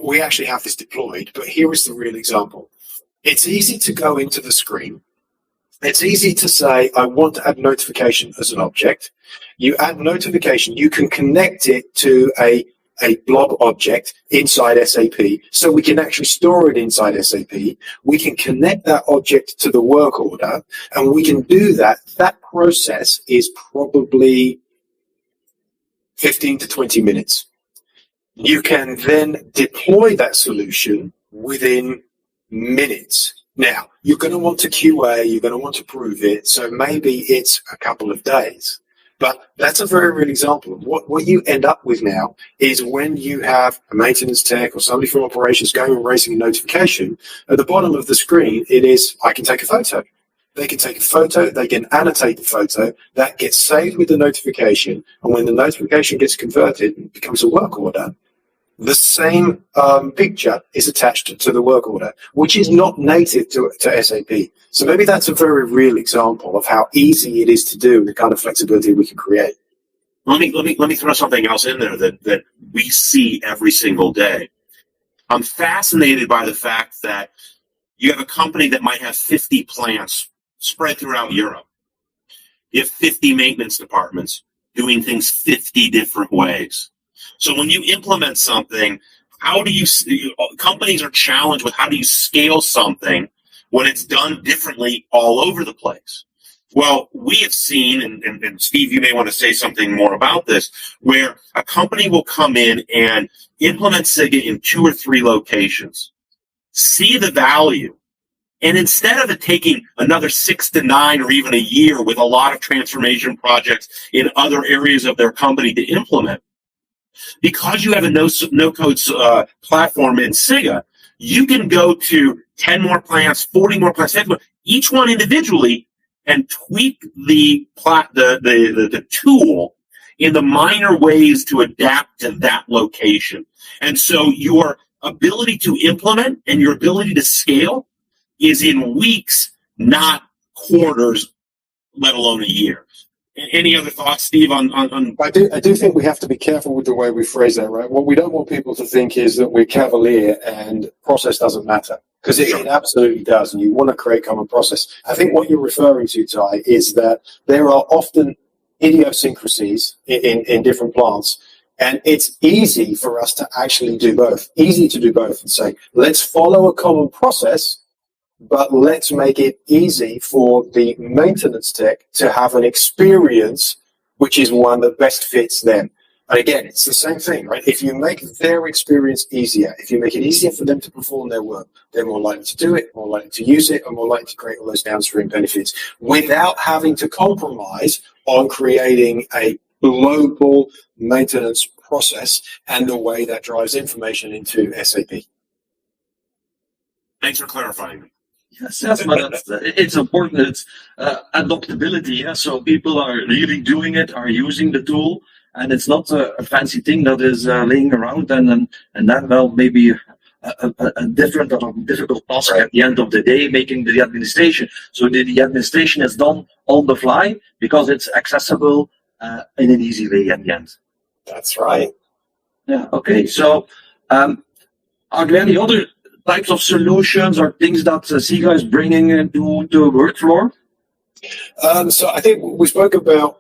we actually have this deployed, but here is the real example. It's easy to go into the screen. It's easy to say, I want to add notification as an object. You add notification, you can connect it to a blob object inside SAP, so we can actually store it inside SAP. We can connect that object to the work order, and we can do that. That process is probably 15 to 20 minutes. You can then deploy that solution within minutes. Now, you're going to want to QA, you're going to want to prove it, so maybe it's a couple of days. But that's a very real example. What you end up with now is when you have a maintenance tech or somebody from operations going and raising a notification, at the bottom of the screen, it is, I can take a photo. They can take a photo, they can annotate the photo, that gets saved with the notification, and when the notification gets converted, it becomes a work order. The same picture is attached to the work order, which is not native to SAP. So maybe that's a very real example of how easy it is to do, the kind of flexibility we can create. Let me throw something else in there that we see every single day. I'm fascinated by the fact that you have a company that might have 50 plants spread throughout Europe. You have 50 maintenance departments doing things 50 different ways. So when you implement something, companies are challenged with how do you scale something when it's done differently all over the place? Well, we have seen, and Steve, you may want to say something more about this, where a company will come in and implement Sigga in 2 or 3 locations, see the value, and instead of it taking another 6 to 9 or even a year with a lot of transformation projects in other areas of their company to implement, because you have a no-code platform in Sigga, you can go to 10 more plants, 40 more plants, each one individually, and tweak the tool in the minor ways to adapt to that location. And so your ability to implement and your ability to scale is in weeks not quarters, let alone a year. Any other thoughts, Steve, on I do think we have to be careful with the way we phrase that, right? What we don't want people to think is that we're cavalier and process doesn't matter, because it absolutely does, and you want to create common process. I think what you're referring to, Ty, is that there are often idiosyncrasies in different plants, and it's easy for us to actually do both. Easy to do both and say, let's follow a common process, but let's make it easy for the maintenance tech to have an experience which is one that best fits them. And again, it's the same thing, right? If you make their experience easier, if you make it easier for them to perform their work, they're more likely to do it, more likely to use it, and more likely to create all those downstream benefits without having to compromise on creating a global maintenance process and the way that drives information into SAP. Thanks for clarifying. Yes, but it's important. It's adaptability. Yeah? So people are really doing it, are using the tool, and it's not a fancy thing that is laying around and then, well, maybe a different or difficult task at the end of the day, making the administration. So the administration is done on the fly because it's accessible in an easy way at the end. That's right. Yeah. Okay. So, are there any other types of solutions or things that Sigga is bringing into the workflow? So I think we spoke about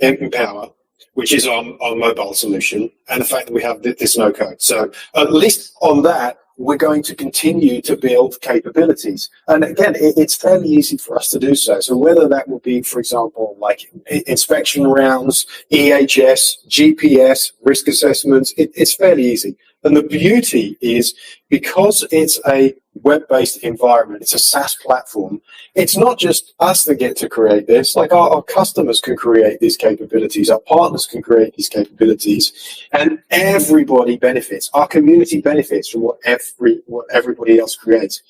Empower, which is our mobile solution, and the fact that we have this no code. So at least on that, we're going to continue to build capabilities. And again, it's fairly easy for us to do so. So whether that would be, for example, like inspection rounds, EHS, GPS, risk assessments, it's fairly easy. And the beauty is, because it's a web-based environment, it's a SaaS platform, it's not just us that get to create this. Like our customers can create these capabilities, our partners can create these capabilities, and everybody benefits. Our community benefits from what everybody else creates.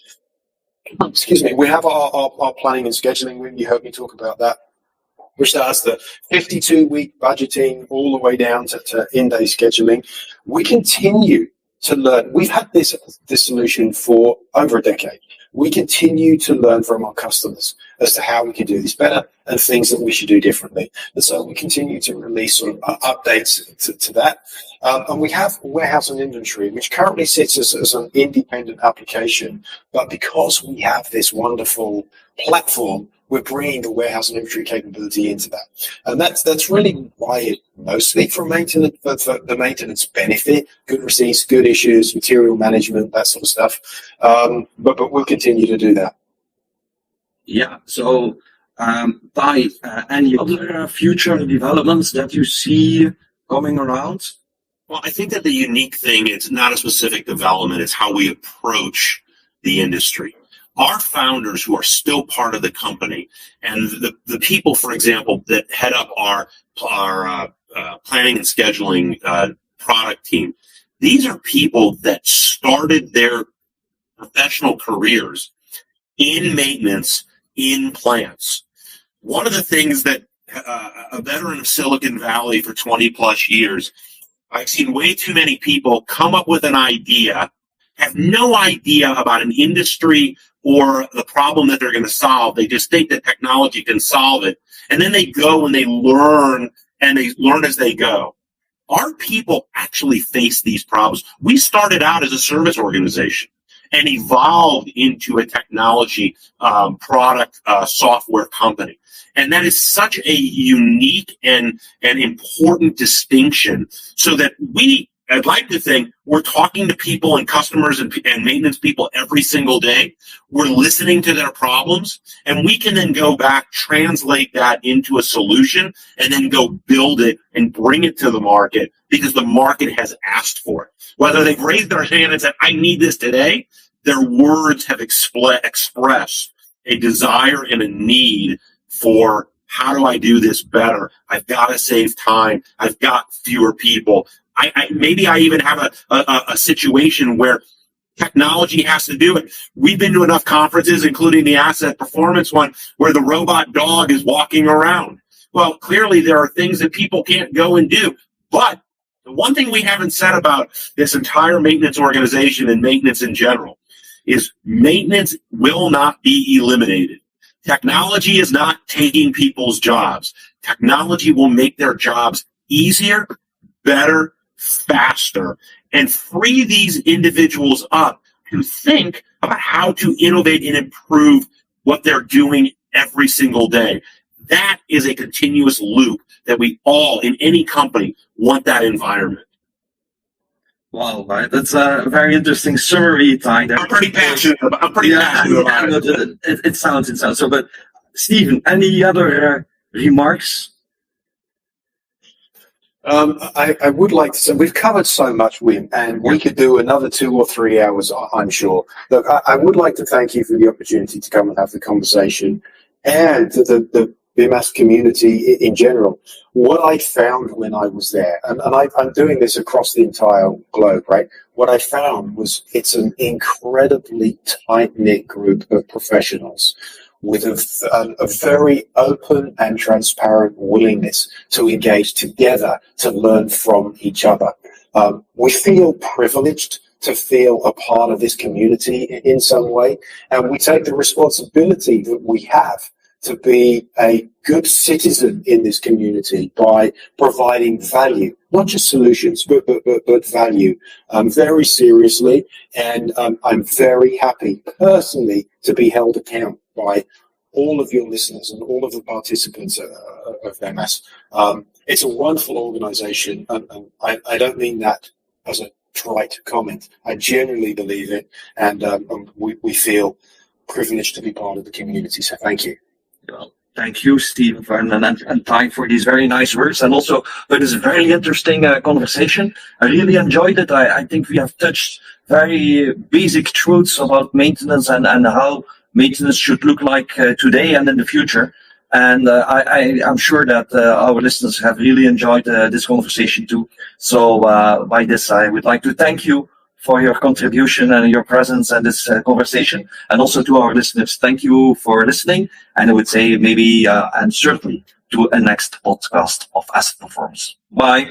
Excuse me. We have our planning and scheduling. You heard me talk about that, which does the 52-week budgeting all the way down to in-day scheduling. We continue to learn. We've had this solution for over a decade. We continue to learn from our customers as to how we can do this better and things that we should do differently. And so we continue to release sort of updates to that. And we have warehouse and inventory, which currently sits as an independent application. But because we have this wonderful platform, we're bringing the warehouse and inventory capability into that. And that's really why it mostly for maintenance, for the maintenance benefit, good receipts, good issues, material management, that sort of stuff. But we'll continue to do that. Yeah. So, Ty, any other future developments that you see coming around? Well, I think that the unique thing, it's not a specific development, it's how we approach the industry. Our founders, who are still part of the company, and the people, for example, that head up our planning and scheduling product team, these are people that started their professional careers in maintenance in plants. One of the things that a veteran of Silicon Valley for 20 plus years, I've seen way too many people come up with an idea, have no idea about an industry or the problem that they're going to solve. They just think that technology can solve it. And then they go and they learn as they go. Our people actually face these problems. We started out as a service organization and evolved into a technology product software company. And that is such a unique and important distinction, so that I'd like to think we're talking to people and customers and maintenance people every single day. We're listening to their problems, and we can then go back, translate that into a solution, and then go build it and bring it to the market because the market has asked for it. Whether they've raised their hand and said, I need this today, their words have expressed a desire and a need for, how do I do this better? I've got to save time. I've got fewer people. Maybe I even have a situation where technology has to do it. We've been to enough conferences, including the asset performance one, where the robot dog is walking around. Well, clearly there are things that people can't go and do. But the one thing we haven't said about this entire maintenance organization and maintenance in general is maintenance will not be eliminated. Technology is not taking people's jobs. Technology will make their jobs easier, better, faster, and free these individuals up to think about how to innovate and improve what they're doing every single day. That is a continuous loop that we all, in any company, want that environment. Wow, right. That's a very interesting summary, Ty. I'm pretty passionate about it. It sounds so. But Stephen, any other remarks? I would like to say we've covered so much, Wim, and we could do another 2 or 3 hours, I'm sure. Look, I would like to thank you for the opportunity to come and have the conversation, and the BIMAS community in general. What I found when I was there, and I'm doing this across the entire globe, right? What I found was it's an incredibly tight-knit group of professionals with a very open and transparent willingness to engage together to learn from each other. We feel privileged to feel a part of this community in some way, and we take the responsibility that we have to be a good citizen in this community by providing value, not just solutions, but value, very seriously. And I'm very happy personally to be held account by all of your listeners and all of the participants of BIMAS. It's a wonderful organization, and I don't mean that as a trite comment. I genuinely believe it, and we feel privileged to be part of the community, so thank you. Well, thank you, Steve, and Ty, for these very nice words, and also for this very interesting conversation. I really enjoyed it. I think we have touched very basic truths about maintenance and how maintenance should look like today and in the future. And I'm sure that our listeners have really enjoyed this conversation too. So by this, I would like to thank you for your contribution and your presence in this conversation. And also to our listeners, thank you for listening. And I would say maybe, and certainly to a next podcast of Asset Performance. Bye.